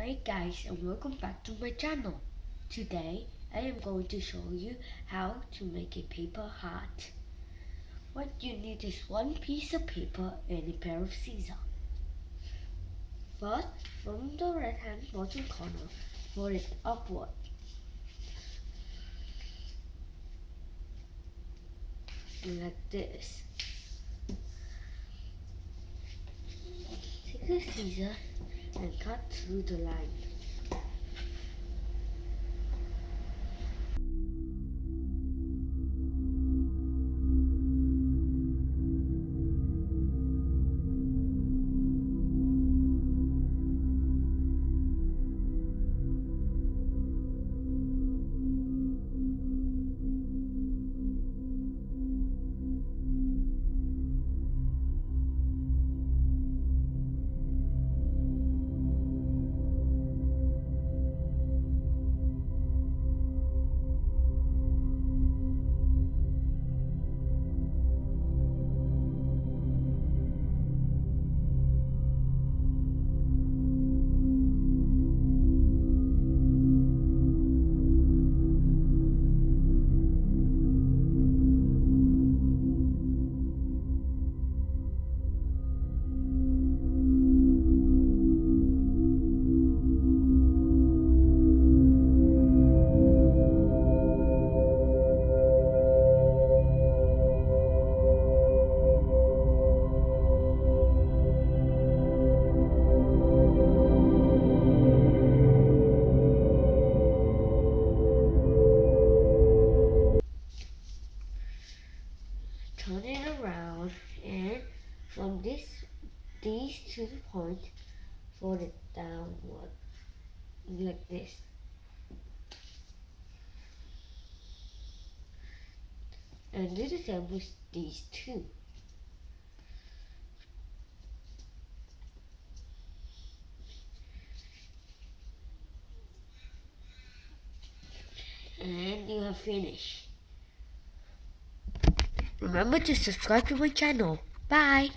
Hi guys, and welcome back to my channel. Today I am going to show you how to make a paper heart. What you need is one piece of paper and a pair of scissors. First, from the right hand bottom corner, fold it upward. Like this. Take the scissors and cut through the line. Turn it around and from these two points, fold it downward like this. And do the same with these two. And you have finished. Remember to subscribe to my channel. Bye!